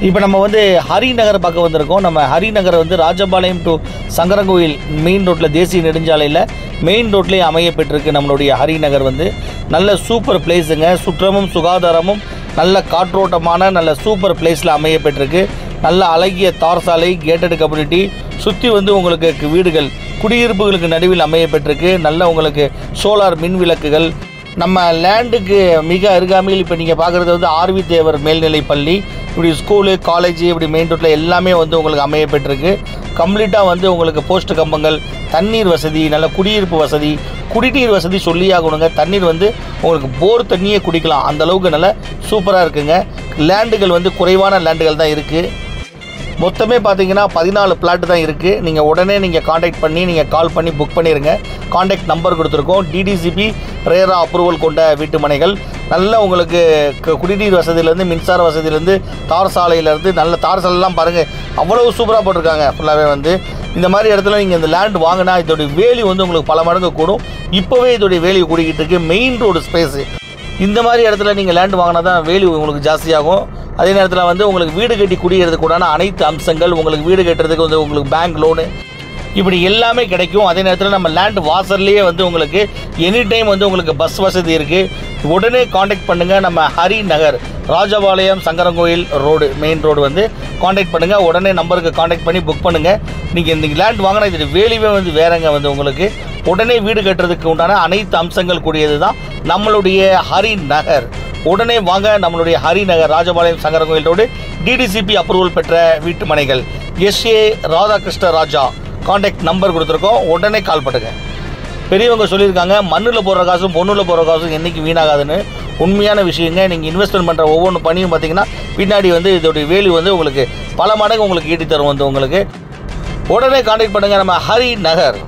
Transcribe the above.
இப்போ நம்ம வந்து ஹரிநகர் பார்க்க வந்திருக்கோம். நம்ம ஹரிநகர் வந்து ராஜபாளையம் டு சங்கரங்கோயில் மெயின் ரோட்டில் தேசிய நெடுஞ்சாலையில் மெயின் ரோட்லேயே அமைய பெற்றிருக்கு. நம்மளுடைய ஹரிநகர் வந்து நல்ல சூப்பர் பிளேஸுங்க. சுற்றமும் சுகாதாரமும் நல்ல காற்றோட்டமான நல்ல சூப்பர் பிளேஸில் அமைய பெற்றிருக்கு. நல்ல அழகிய தார் சாலை, கேட்டட் கம்யூனிட்டி, சுற்றி வந்து உங்களுக்கு வீடுகள் குடியிருப்புகளுக்கு நடுவில் அமைய பெற்றிருக்கு. நல்ல உங்களுக்கு சோலார் மின் விளக்குகள். நம்ம லேண்டுக்கு மிக அருகாமையில் இப்போ நீங்கள் பார்க்குறது வந்து ஆர்வி தேவர் மேல்நிலைப் பள்ளி, இப்படி ஸ்கூலு, காலேஜ், இப்படி மெயின் ரோட்டில் எல்லாமே வந்து உங்களுக்கு அமைய பெற்றிருக்கு. கம்ப்ளீட்டாக வந்து உங்களுக்கு போஸ்ட் கம்பங்கள், தண்ணீர் வசதி, நல்ல குடியிருப்பு வசதி, குடிநீர் வசதி சொல்லியாகணுங்க. தண்ணீர் வந்து உங்களுக்கு போர் தண்ணியே குடிக்கலாம், அந்தளவுக்கு நல்ல சூப்பராக இருக்குங்க. லேண்டுகள் வந்து குறைவான லேண்டுகள் தான் இருக்குது. மொத்தமே பார்த்தீங்கன்னா 14 பிளாட் தான் இருக்குது. நீங்கள் உடனே காண்டாக்ட் பண்ணி கால் பண்ணி புக் பண்ணிடுங்க. காண்டாக்ட் நம்பர் கொடுத்துருக்கோம். டிடிசிபி ரேரா அப்ரூவல் கொண்ட வீட்டு மனைகள். நல்ல உங்களுக்கு குடிநீர் வசதியிலேருந்து, மின்சார வசதியிலேருந்து, தார் சாலையிலேருந்து, நல்ல தார் சாலைலாம் பாருங்கள் அவ்வளோ சூப்பராக போட்டிருக்காங்க. ஃபுல்லாகவே வந்து இந்த மாதிரி இடத்துல நீங்கள் இந்த லேண்ட் வாங்கினா இதோடைய வேல்யூ வந்து உங்களுக்கு பல மடங்கு கூடும். இப்போவே இதோடைய வேல்யூ கூடிக்கிட்டு இருக்குது. மெயின் ரோடு ஸ்பேஸு, இந்த மாதிரி இடத்துல நீங்கள் லேண்ட் வாங்கினா தான் வேல்யூ உங்களுக்கு ஜாஸ்தியாகும். அதே நேரத்தில் வந்து உங்களுக்கு வீடு கட்டி குடியேறதுக்கு கூடான அனைத்து அம்சங்கள், உங்களுக்கு வீடு கட்டுறதுக்கு வந்து உங்களுக்கு பேங்க் லோனு, இப்படி எல்லாமே கிடைக்கும். அதே நேரத்தில் நம்ம லேண்ட் வாசல்லையே வந்து உங்களுக்கு எனி டைம் வந்து உங்களுக்கு பஸ் வசதி இருக்குது. உடனே காண்டாக்ட் பண்ணுங்கள். நம்ம Harinagar Rajapalayam Sankarankoil road main road வந்து காண்டாக்ட் பண்ணுங்கள். உடனே நம்பருக்கு காண்டாக்ட் பண்ணி புக் பண்ணுங்கள். நீங்கள் இந்த லேண்ட் வாங்கினா இது வேல்யூவே வந்து வேறங்க. வந்து உங்களுக்கு உடனே வீடு கட்டுறதுக்கு உண்டான அனைத்து அம்சங்கள் கூடியது தான் நம்மளுடைய ஹரிநகர். உடனே வாங்க. நம்மளுடைய Harinagar Rajapalayam Sankarankoil road, DTCP approval பெற்ற வீட்டு மனைகள். SA Radhakrishna Raja contact number கொடுத்துருக்கோம். உடனே கால் பண்ணுங்க. பெரியவங்க சொல்லியிருக்காங்க, மண்ணில் போடுற காசும் பொண்ணில் போடுற காசும் என்றைக்கு வீணாகாதுன்னு. உண்மையான விஷயங்க. நீங்கள் இன்வெஸ்ட்மெண்ட் பண்ணுற ஒவ்வொன்று பணியும் பார்த்தீங்கன்னா பின்னாடி வந்து இதோடைய வேல்யூ வந்து உங்களுக்கு பல மடங்கு உங்களுக்கு ஈட்டி தரும். வந்து உங்களுக்கு உடனே காண்டாக்ட் பண்ணுங்கள். நம்ம ஹரிநகர்.